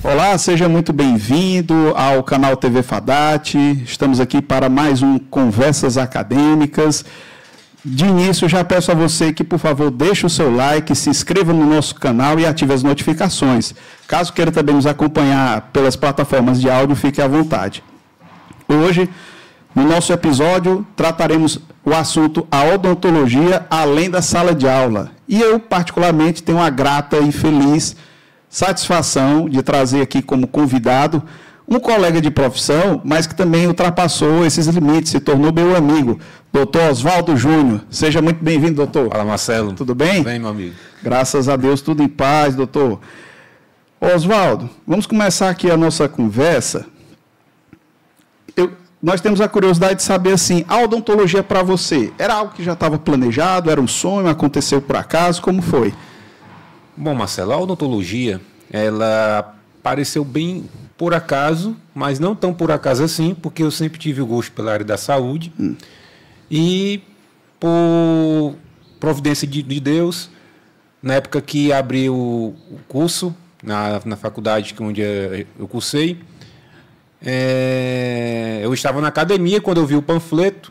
Olá, seja muito bem-vindo ao canal TV Fadat. Estamos aqui para mais um Conversas Acadêmicas. De início, já peço a você que, por favor, deixe o seu like, se inscreva no nosso canal e ative as notificações. Caso queira também nos acompanhar pelas plataformas de áudio, fique à vontade. Hoje, no nosso episódio, trataremos o assunto a odontologia além da sala de aula. E eu, particularmente, tenho a grata e feliz satisfação de trazer aqui como convidado um colega de profissão, mas que também ultrapassou esses limites, se tornou meu amigo, doutor Oswaldo Júnior. Seja muito bem-vindo, doutor. Fala, Marcelo. Tudo bem? Tudo bem, meu amigo. Graças a Deus, tudo em paz, doutor. Oswaldo, vamos começar aqui a nossa conversa. Nós temos a curiosidade de saber, assim, a odontologia para você, era algo que já estava planejado, era um sonho, aconteceu por acaso, como foi? Bom, Marcelo, a odontologia, ela apareceu bem por acaso, mas não tão por acaso assim, porque eu sempre tive o gosto pela área da saúde. E, por providência de Deus, na época que abri o curso, na faculdade onde eu cursei, eu estava na academia quando eu vi o panfleto.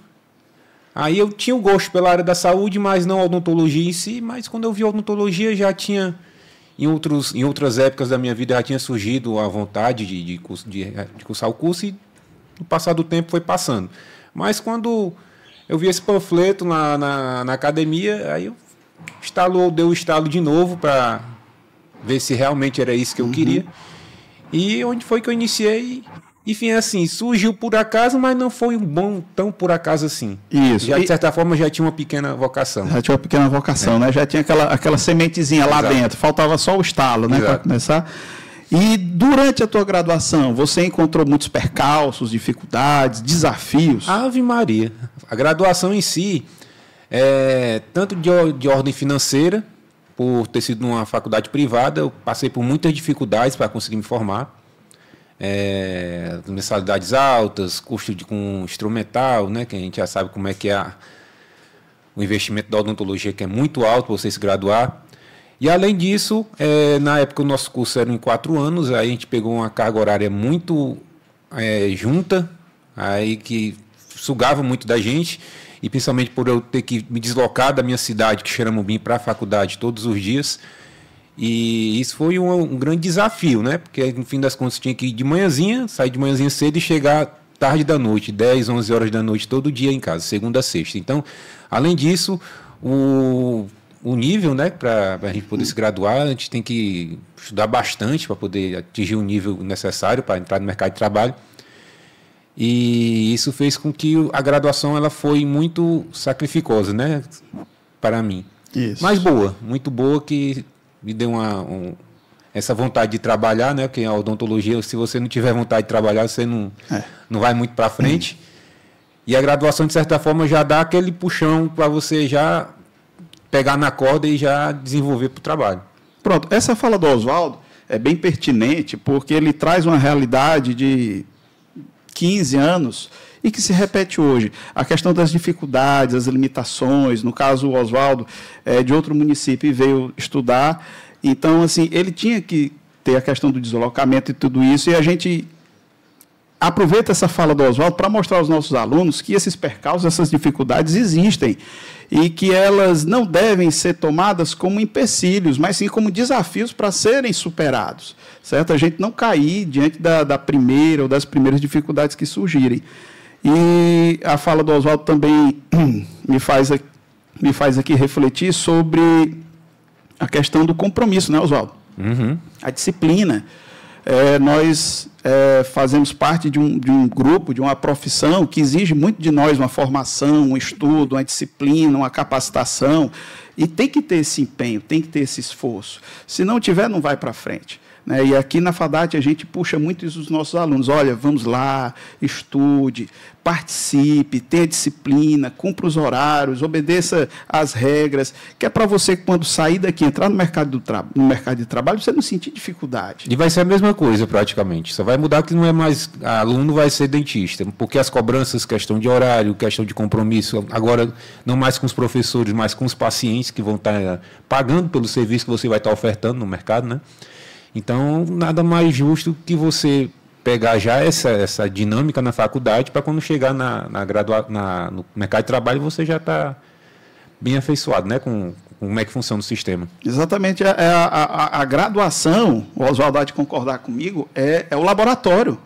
Aí eu tinha o gosto pela área da saúde, mas não a odontologia em si. Mas quando eu vi a odontologia, já tinha, em outras épocas da minha vida, já tinha surgido a vontade de cursar o curso, e no passar do tempo foi passando. Mas quando eu vi esse panfleto na academia, aí deu o estalo de novo para ver se realmente era isso que eu queria. E onde foi que eu iniciei? Enfim, assim, surgiu por acaso, mas não foi tão por acaso assim. Isso. Já, de certa forma, já tinha uma pequena vocação. Já tinha uma pequena vocação, né? Já tinha aquela sementezinha lá dentro. Faltava só o estalo, né? Para começar. E durante a tua graduação, você encontrou muitos percalços, dificuldades, desafios? Ave Maria. A graduação em si, tanto de ordem financeira, por ter sido numa faculdade privada, eu passei por muitas dificuldades para conseguir me formar. Mensalidades altas, custo com instrumental, né, que a gente já sabe como é que é o investimento da odontologia, que é muito alto para você se graduar. E, além disso, na época o nosso curso era em 4 anos, aí a gente pegou uma carga horária muito junta, aí que sugava muito da gente, e principalmente por eu ter que me deslocar da minha cidade, que é Xeramobim, para a faculdade todos os dias. E isso foi um grande desafio, né? Porque, no fim das contas, tinha que ir de manhãzinha, sair de manhãzinha cedo e chegar tarde da noite, 10, 11 horas da noite, todo dia em casa, segunda a sexta. Então, além disso, o nível, né, para a gente poder se graduar, a gente tem que estudar bastante para poder atingir o nível necessário para entrar no mercado de trabalho. E isso fez com que a graduação ela foi muito sacrificosa, né, para mim. Isso. Mas boa, muito boa, que me deu essa vontade de trabalhar, né? Porque a odontologia, se você não tiver vontade de trabalhar, você não vai muito para frente. E a graduação, de certa forma, já dá aquele puxão para você já pegar na corda e já desenvolver para o trabalho. Pronto, essa fala do Oswaldo é bem pertinente, porque ele traz uma realidade de 15 anos e que se repete hoje. A questão das dificuldades, as limitações, no caso o Oswaldo é de outro município e veio estudar, então assim, ele tinha que ter a questão do deslocamento e tudo isso, e a gente aproveita essa fala do Oswaldo para mostrar aos nossos alunos que esses percalços, essas dificuldades existem e que elas não devem ser tomadas como empecilhos, mas sim como desafios para serem superados, certo? A gente não cair diante da primeira ou das primeiras dificuldades que surgirem. E a fala do Oswaldo também me faz aqui refletir sobre a questão do compromisso, né, Oswaldo? A disciplina. Nós fazemos parte de um grupo, de uma profissão que exige muito de nós uma formação, um estudo, uma disciplina, uma capacitação. E tem que ter esse empenho, tem que ter esse esforço. Se não tiver, não vai para frente. Né? E aqui na FADAT a gente puxa muito isso dos nossos alunos. Olha, vamos lá, estude, participe, tenha disciplina, cumpra os horários, obedeça às regras, que é para você, quando sair daqui, entrar no mercado de trabalho, você não sentir dificuldade. E vai ser a mesma coisa, praticamente. Só vai mudar que não é mais aluno, vai ser dentista, porque as cobranças, questão de horário, questão de compromisso, agora não mais com os professores, mas com os pacientes que vão estar pagando pelo serviço que você vai estar ofertando no mercado, né? Então, nada mais justo que você pegar já essa dinâmica na faculdade para quando chegar no mercado de trabalho você já está bem afeiçoado, né, com como é que funciona o sistema. Exatamente. A graduação, o Oswaldo há de concordar comigo, é o laboratório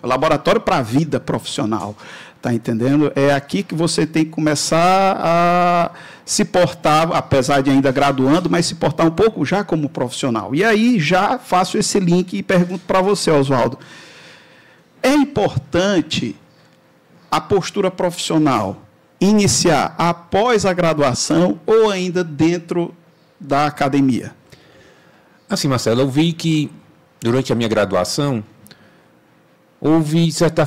para a vida profissional. Está entendendo? É aqui que você tem que começar a se portar, apesar de ainda graduando, mas se portar um pouco já como profissional. E aí já faço esse link e pergunto para você, Oswaldo. É importante a postura profissional iniciar após a graduação ou ainda dentro da academia? Assim, Marcelo, eu vi que durante a minha graduação houve, de certa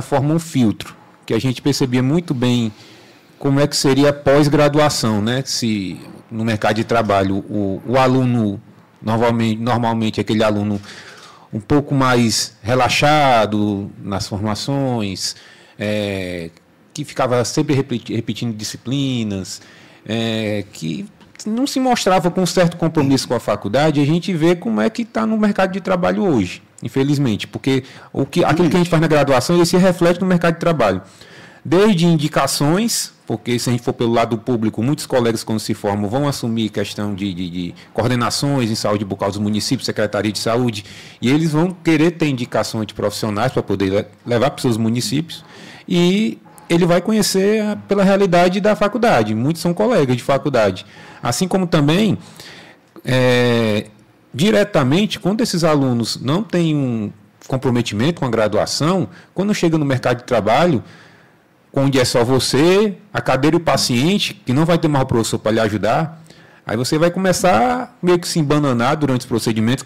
forma, um filtro, que a gente percebia muito bem como é que seria a pós-graduação, né? Se no mercado de trabalho o aluno, normalmente aquele aluno um pouco mais relaxado nas formações, que ficava sempre repetindo disciplinas, que não se mostrava com um certo compromisso com a faculdade, a gente vê como é que está no mercado de trabalho hoje, infelizmente, porque aquilo que a gente faz na graduação, ele se reflete no mercado de trabalho. Desde indicações, porque se a gente for pelo lado público, muitos colegas quando se formam vão assumir questão de coordenações em saúde bucal dos municípios, Secretaria de Saúde, e eles vão querer ter indicações de profissionais para poder levar para os seus municípios, e ele vai conhecer pela realidade da faculdade. Muitos são colegas de faculdade. Assim como também, diretamente, quando esses alunos não têm um comprometimento com a graduação, quando chega no mercado de trabalho, onde é só você, a cadeira e o paciente, que não vai ter mais o professor para lhe ajudar, aí você vai começar meio que se embananar durante os procedimentos,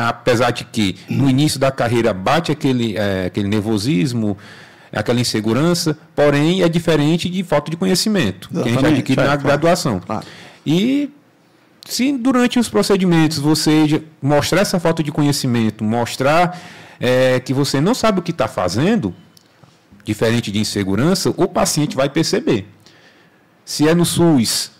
apesar de que no início da carreira bate aquele nervosismo, aquela insegurança, porém é diferente de falta de conhecimento, que a gente adquire na graduação. Claro. E se durante os procedimentos você mostrar essa falta de conhecimento, mostrar que você não sabe o que está fazendo, diferente de insegurança, o paciente vai perceber. Se é no SUS,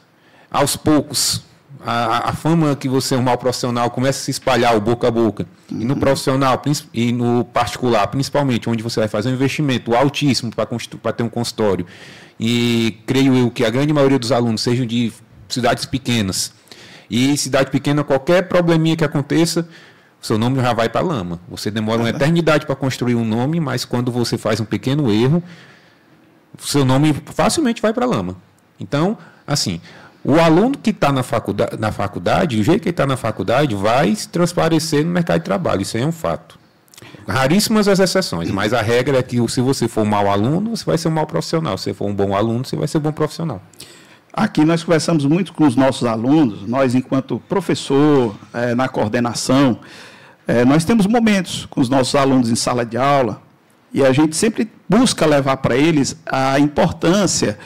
aos poucos, a fama que você é um mau profissional começa a se espalhar o boca a boca. E no profissional e no particular, principalmente, onde você vai fazer um investimento altíssimo para ter um consultório. E creio eu que a grande maioria dos alunos sejam de cidades pequenas. E cidade pequena, qualquer probleminha que aconteça, seu nome já vai para a lama. Você demora uma eternidade para construir um nome, mas quando você faz um pequeno erro, seu nome facilmente vai para a lama. Então, assim, o aluno que está na faculdade, o jeito que ele está na faculdade, vai se transparecer no mercado de trabalho. Isso aí é um fato. Raríssimas as exceções, mas a regra é que se você for um mau aluno, você vai ser um mau profissional. Se você for um bom aluno, você vai ser um bom profissional. Aqui nós conversamos muito com os nossos alunos, nós enquanto professor, na coordenação, nós temos momentos com os nossos alunos em sala de aula e a gente sempre busca levar para eles a importância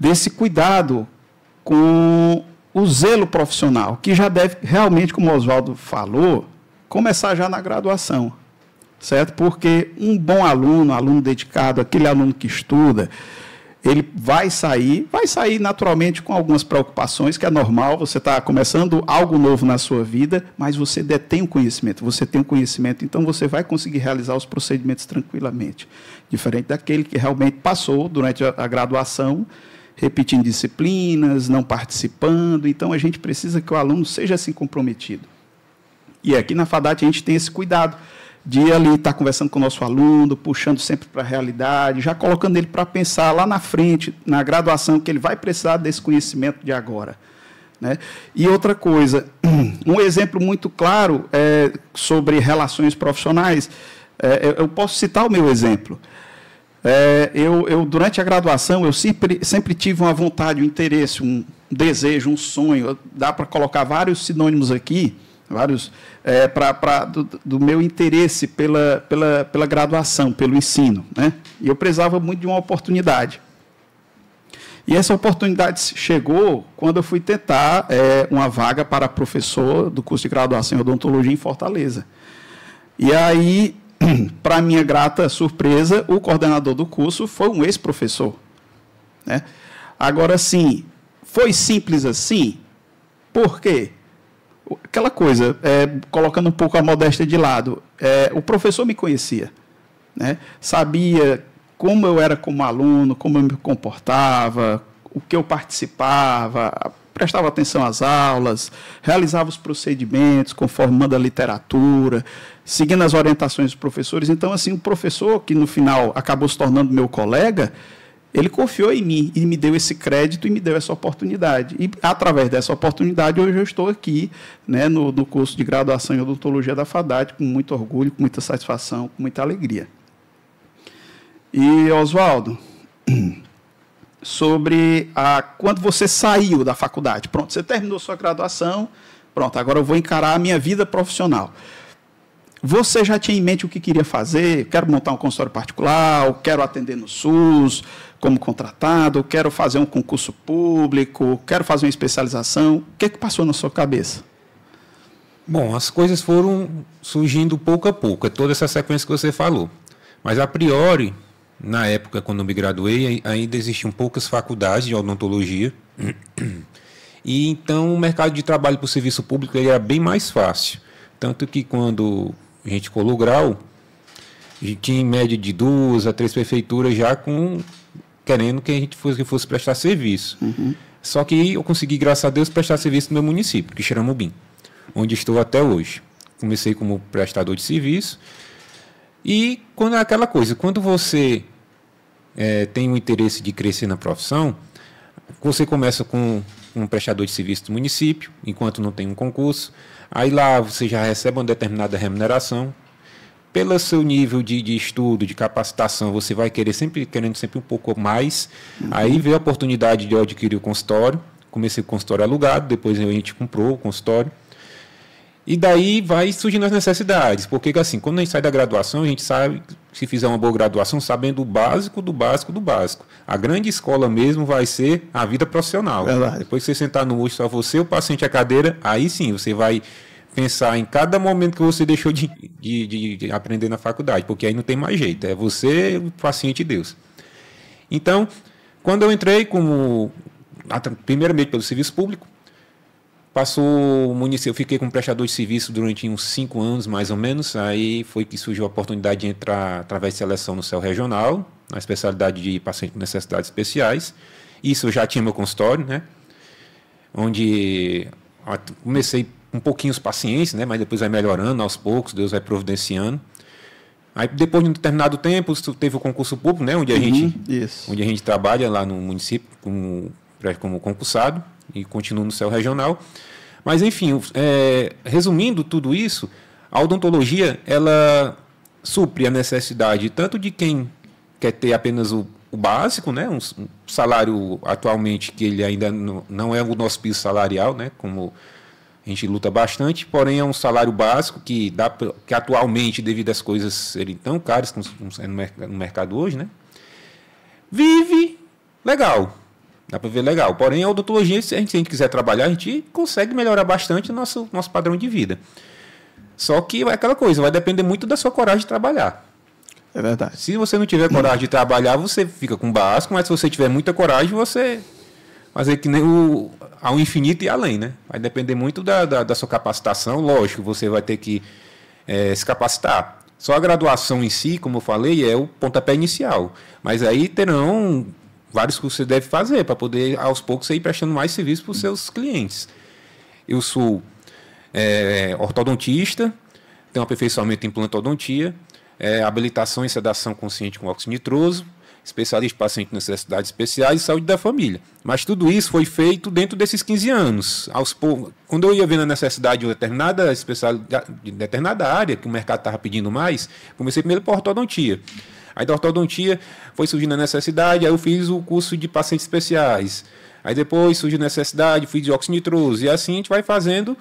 desse cuidado com o zelo profissional, que já deve realmente, como o Oswaldo falou, começar já na graduação, certo? Porque um bom aluno dedicado, aquele aluno que estuda, ele vai sair naturalmente com algumas preocupações, que é normal, você está começando algo novo na sua vida, mas você detém o conhecimento, você tem o conhecimento, então você vai conseguir realizar os procedimentos tranquilamente. Diferente daquele que realmente passou durante a graduação, repetindo disciplinas, não participando, então a gente precisa que o aluno seja assim comprometido. E aqui na FADAT a gente tem esse cuidado, de ali estar conversando com o nosso aluno, puxando sempre para a realidade, já colocando ele para pensar lá na frente, na graduação, que ele vai precisar desse conhecimento de agora. Né? E outra coisa, um exemplo muito claro sobre relações profissionais, eu posso citar o meu exemplo. Eu durante a graduação, eu sempre tive uma vontade, um interesse, desejo, um sonho, dá para colocar vários sinônimos aqui, vários do meu interesse pela graduação, pelo ensino, né? E eu precisava muito de uma oportunidade. E essa oportunidade chegou quando eu fui tentar uma vaga para professor do curso de graduação em odontologia em Fortaleza. E aí, para minha grata surpresa, o coordenador do curso foi um ex-professor, né? Agora, sim, foi simples assim? Por quê? Aquela coisa, colocando um pouco a modéstia de lado, o professor me conhecia, né? Sabia como eu era como aluno, como eu me comportava, o que eu participava, prestava atenção às aulas, realizava os procedimentos conforme manda a literatura, seguindo as orientações dos professores. Então, assim, o professor, que no final acabou se tornando meu colega, ele confiou em mim e me deu esse crédito e me deu essa oportunidade. E, através dessa oportunidade, hoje eu estou aqui, né, no curso de graduação em odontologia da FADAT, com muito orgulho, com muita satisfação, com muita alegria. E, Oswaldo, sobre quando você saiu da faculdade, pronto, você terminou sua graduação, pronto, agora eu vou encarar a minha vida profissional. Você já tinha em mente o que queria fazer? Quero montar um consultório particular, ou quero atender no SUS como contratado, ou quero fazer um concurso público, quero fazer uma especialização. O que passou na sua cabeça? Bom, as coisas foram surgindo pouco a pouco, é toda essa sequência que você falou. Mas, a priori, na época, quando eu me graduei, ainda existiam poucas faculdades de odontologia. E, então, o mercado de trabalho para o serviço público era bem mais fácil. Tanto que, quando a gente colou o grau, a gente tinha em média de 2 a 3 prefeituras já querendo que a gente fosse prestar serviço. Uhum. Só que eu consegui, graças a Deus, prestar serviço no meu município, que é Xeramobim, onde estou até hoje. Comecei como prestador de serviço. E quando é aquela coisa, quando você tem o interesse de crescer na profissão, você começa com um prestador de serviço do município, enquanto não tem um concurso. Aí lá você já recebe uma determinada remuneração. Pelo seu nível de estudo, de capacitação, você vai querendo sempre um pouco mais. Uhum. Aí veio a oportunidade de eu adquirir o consultório. Comecei com o consultório alugado, depois a gente comprou o consultório. E daí vai surgindo as necessidades, porque assim, quando a gente sai da graduação, a gente sabe, se fizer uma boa graduação, sabendo o básico do básico do básico. A grande escola mesmo vai ser a vida profissional. Verdade. Depois que você sentar no último, só você, o paciente e a cadeira, aí sim, você vai pensar em cada momento que você deixou de aprender na faculdade, porque aí não tem mais jeito, é você, o paciente e Deus. Então, quando eu entrei primeiramente pelo serviço público, passou o município, eu fiquei como prestador de serviço durante uns 5 anos, mais ou menos. Aí foi que surgiu a oportunidade de entrar através de seleção no CEL regional, na especialidade de paciente com necessidades especiais. Isso eu já tinha meu consultório, né? Onde comecei um pouquinho os pacientes, né? Mas depois vai melhorando aos poucos, Deus vai providenciando. Aí depois de um determinado tempo, teve o concurso público, né? Onde a gente trabalha lá no município como concursado. E continuo no CEL regional. Mas, enfim, resumindo tudo isso, a odontologia, ela supre a necessidade tanto de quem quer ter apenas o básico, né, um salário atualmente que ele ainda não é o nosso piso salarial, né, como a gente luta bastante, porém é um salário básico que atualmente, devido às coisas serem tão caras como no mercado hoje, né, vive legal. Dá para ver legal. Porém, a odontologia, se a gente quiser trabalhar, a gente consegue melhorar bastante o nosso padrão de vida. Só que é aquela coisa, vai depender muito da sua coragem de trabalhar. É verdade. Se você não tiver coragem de trabalhar, você fica com o básico, mas se você tiver muita coragem, você fazer que nem ao infinito e além, né? Vai depender muito da sua capacitação. Lógico, você vai ter que se capacitar. Só a graduação em si, como eu falei, é o pontapé inicial. Mas aí terão vários cursos que você deve fazer para poder, aos poucos, ir prestando mais serviço para os seus clientes. Eu sou ortodontista, tenho aperfeiçoamento em implantodontia, habilitação em sedação consciente com óxido nitroso, especialista em paciente com necessidades especiais e saúde da família. Mas tudo isso foi feito dentro desses 15 anos. Quando eu ia vendo a necessidade de determinada área, que o mercado estava pedindo mais, comecei primeiro por ortodontia. Aí da ortodontia foi surgindo a necessidade, aí eu fiz o curso de pacientes especiais. Aí depois surge necessidade, fui de óxido nitroso, e assim a gente vai fazendo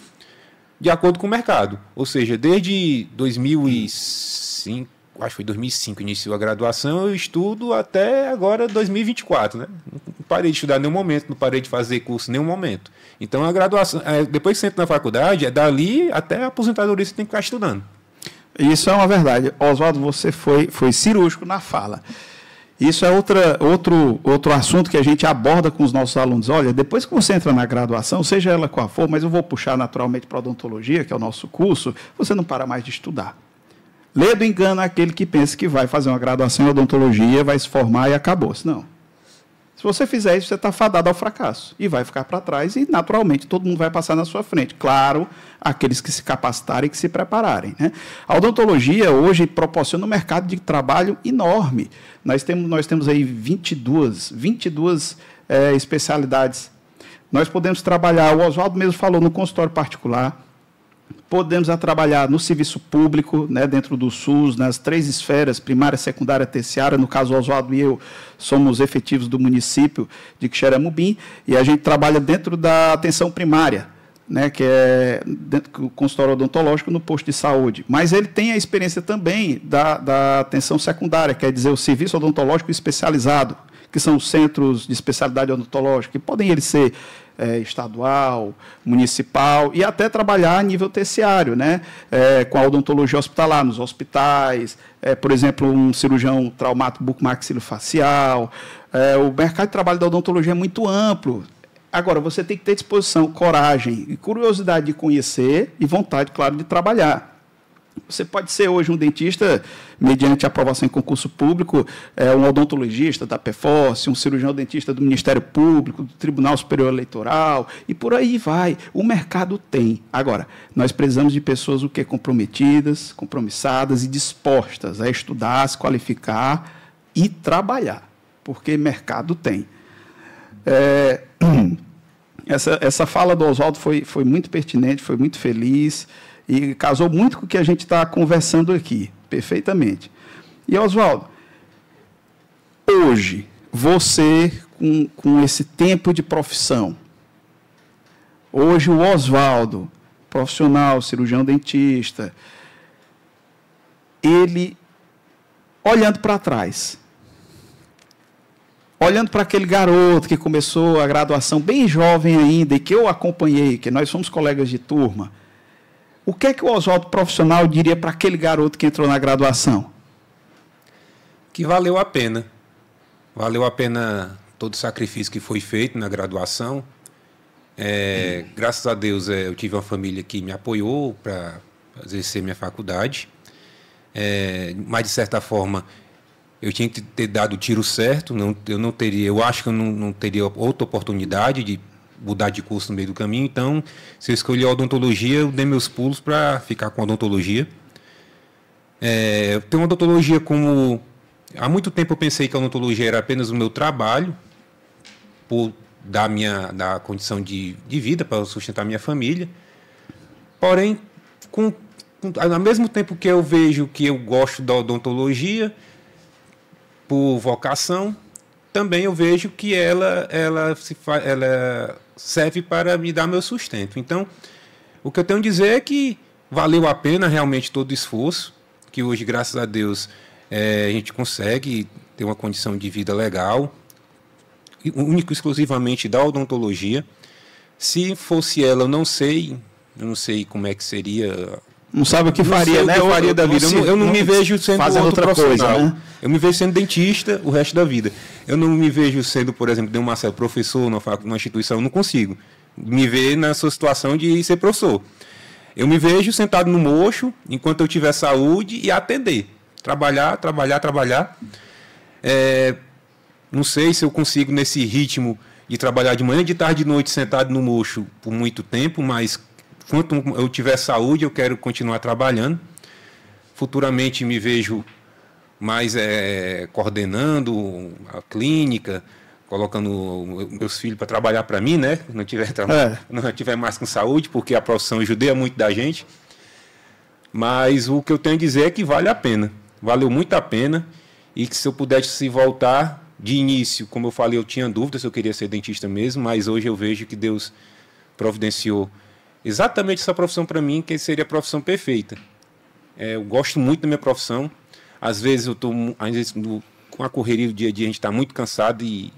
de acordo com o mercado. Ou seja, desde 2005, acho que foi 2005, iniciou a graduação, eu estudo até agora 2024, né? Não parei de estudar em nenhum momento, não parei de fazer curso em nenhum momento. Então a graduação, depois que você entra na faculdade, dali até a aposentadoria você tem que ficar estudando. Isso é uma verdade. Oswaldo, você foi cirúrgico na fala. Isso é outro assunto que a gente aborda com os nossos alunos. Olha, depois que você entra na graduação, seja ela qual for, mas eu vou puxar naturalmente para a odontologia, que é o nosso curso, você não para mais de estudar. Lê do engano aquele que pensa que vai fazer uma graduação em odontologia, vai se formar e acabou-se. Não. Se você fizer isso, você está fadado ao fracasso. E vai ficar para trás e, naturalmente, todo mundo vai passar na sua frente. Claro, aqueles que se capacitarem e que se prepararem, né? A odontologia, hoje, proporciona um mercado de trabalho enorme. Nós temos aí 22 especialidades. Nós podemos trabalhar, o Oswaldo mesmo falou, no consultório particular, podemos trabalhar no serviço público, né, dentro do SUS, nas 3 esferas, primária, secundária, terciária. No caso, o Oswaldo e eu somos efetivos do município de Quixeramobim, e a gente trabalha dentro da atenção primária, né, que é dentro do consultório odontológico no posto de saúde. Mas ele tem a experiência também da atenção secundária, quer dizer, o serviço odontológico especializado, que são os centros de especialidade odontológica, que podem eles ser estadual, municipal, e até trabalhar a nível terciário, né? Com a odontologia hospitalar, nos hospitais, por exemplo, um cirurgião traumático bucomaxilofacial. O mercado de trabalho da odontologia é muito amplo. Agora, você tem que ter disposição, coragem e curiosidade de conhecer e vontade, claro, de trabalhar. Você pode ser hoje um dentista, mediante aprovação em concurso público, um odontologista da PEFOS, um cirurgião dentista do Ministério Público, do Tribunal Superior Eleitoral, e por aí vai. O mercado tem. Agora, nós precisamos de pessoas comprometidas, compromissadas e dispostas a estudar, a se qualificar e trabalhar, porque mercado tem. Essa fala do Oswaldo foi muito pertinente, foi muito feliz, e casou muito com o que a gente está conversando aqui, perfeitamente. E, Oswaldo, hoje, você, com esse tempo de profissão, hoje o Oswaldo, profissional, cirurgião dentista, ele, olhando para trás, olhando para aquele garoto que começou a graduação bem jovem ainda, e que eu acompanhei, que nós somos colegas de turma, o que é que o Oswaldo profissional diria para aquele garoto que entrou na graduação? Que valeu a pena. Valeu a pena todo o sacrifício que foi feito na graduação. Graças a Deus, eu tive uma família que me apoiou para exercer minha faculdade. Mas, de certa forma, eu tinha que ter dado o tiro certo. Eu acho que eu não teria outra oportunidade de mudar de curso no meio do caminho. Então, se eu escolhi a odontologia, eu dei meus pulos para ficar com a odontologia. Eu tenho odontologia como... Há muito tempo eu pensei que a odontologia era apenas o meu trabalho, por dar condição de vida para sustentar minha família. Porém, ao mesmo tempo que eu vejo que eu gosto da odontologia, por vocação, também eu vejo que ela serve para me dar meu sustento. Então, o que eu tenho a dizer é que valeu a pena realmente todo o esforço, que hoje, graças a Deus, a gente consegue ter uma condição de vida legal, único exclusivamente da odontologia. Se fosse ela, eu não sei como é que seria. Não sabe o que faria, né? O que faria da vida. Eu não me vejo sendo fazendo outra profissional. Coisa, né? Eu me vejo sendo dentista o resto da vida. Eu não me vejo sendo, por exemplo, Dom Marcelo, professor numa instituição. Eu não consigo me ver na sua situação de ser professor. Eu me vejo sentado no mocho, enquanto eu tiver saúde, e atender. Trabalhar. Não sei se eu consigo, nesse ritmo de trabalhar de manhã, de tarde, de noite, sentado no mocho por muito tempo, mas enquanto eu tiver saúde, eu quero continuar trabalhando. Futuramente me vejo mais coordenando a clínica, colocando meus filhos para trabalhar para mim, né? Não tiver mais com saúde, porque a profissão judia muito da gente. Mas o que eu tenho a dizer é que vale a pena. Valeu muito a pena. E que se eu pudesse voltar De início, como eu falei, eu tinha dúvida se eu queria ser dentista mesmo, mas hoje eu vejo que Deus providenciou exatamente essa profissão para mim, que seria a profissão perfeita. Eu gosto muito da minha profissão. Às vezes eu estou, com a correria do dia a dia, a gente está muito cansado e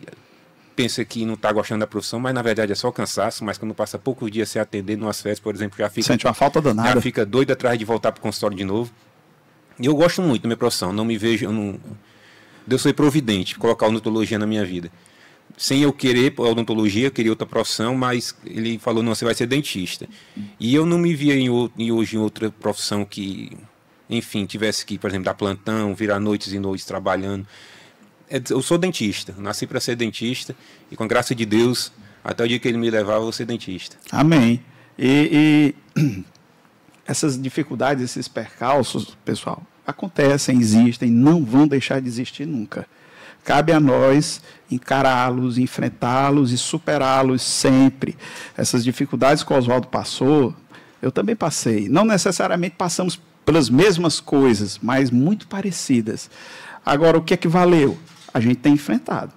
pensa que não está gostando da profissão, mas na verdade é só cansaço. Mas quando passa poucos dias sem atender, numas férias, por exemplo, sente uma falta danada. Já fica doido atrás de voltar para o consultório de novo. E eu gosto muito da minha profissão, não me vejo... Deus foi providente, colocar a odontologia na minha vida. Sem eu querer a odontologia, eu queria outra profissão, mas ele falou, não, você vai ser dentista. E eu não me via hoje em outra profissão que, enfim, tivesse que, por exemplo, dar plantão, virar noites e noites trabalhando. Eu sou dentista, nasci para ser dentista, e com a graça de Deus, até o dia que ele me levar, eu vou ser dentista. Amém. E essas dificuldades, esses percalços, pessoal, acontecem, existem, não vão deixar de existir nunca. Cabe a nós encará-los, enfrentá-los e superá-los sempre. Essas dificuldades que o Oswaldo passou, eu também passei. Não necessariamente passamos pelas mesmas coisas, mas muito parecidas. Agora, o que é que valeu? A gente tem enfrentado.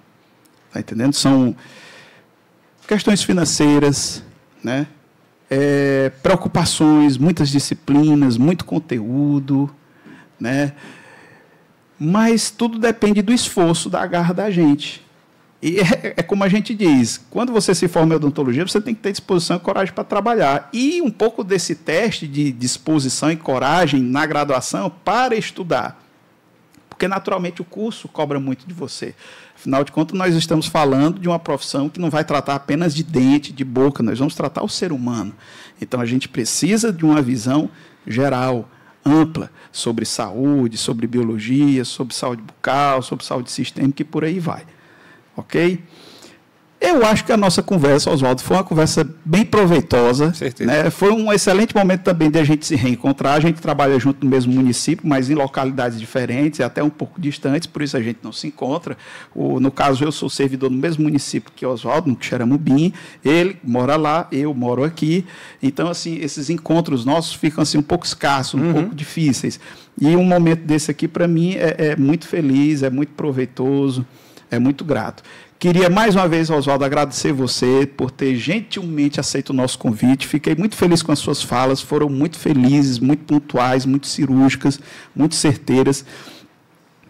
Está entendendo? São questões financeiras, né? Preocupações, muitas disciplinas, muito conteúdo, né? Mas tudo depende do esforço, da garra da gente. E é como a gente diz, quando você se forma em odontologia, você tem que ter disposição e coragem para trabalhar. E um pouco desse teste de disposição e coragem na graduação para estudar. Porque, naturalmente, o curso cobra muito de você. Afinal de contas, nós estamos falando de uma profissão que não vai tratar apenas de dente, de boca, nós vamos tratar o ser humano. Então, a gente precisa de uma visão geral, ampla, sobre saúde, sobre biologia, sobre saúde bucal, sobre saúde sistêmica e por aí vai. Ok? Eu acho que a nossa conversa, Oswaldo, foi uma conversa bem proveitosa. Certeza. Né? Foi um excelente momento também de a gente se reencontrar. A gente trabalha junto no mesmo município, mas em localidades diferentes, até um pouco distantes, por isso a gente não se encontra. No caso, eu sou servidor no mesmo município que Oswaldo, no Xeramubim. Ele mora lá, eu moro aqui. Então, assim, esses encontros nossos ficam assim, um pouco escassos, um pouco difíceis. E um momento desse aqui, para mim, é muito feliz, é muito proveitoso, é muito grato. Queria mais uma vez, Oswaldo, agradecer você por ter gentilmente aceito o nosso convite. Fiquei muito feliz com as suas falas, foram muito felizes, muito pontuais, muito cirúrgicas, muito certeiras.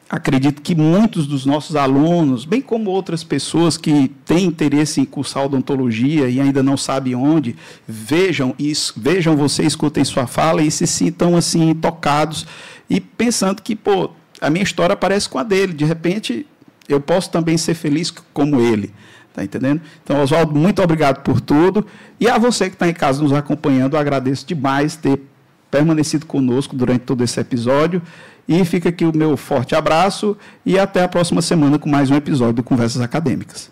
Acredito que muitos dos nossos alunos, bem como outras pessoas que têm interesse em cursar odontologia e ainda não sabem onde, vejam você, escutem sua fala e se sintam assim tocados e pensando que, pô, a minha história parece com a dele, de repente eu posso também ser feliz como ele. Está entendendo? Então, Oswaldo, muito obrigado por tudo. E a você que está em casa nos acompanhando, eu agradeço demais ter permanecido conosco durante todo esse episódio. E fica aqui o meu forte abraço e até a próxima semana com mais um episódio do Conversas Acadêmicas.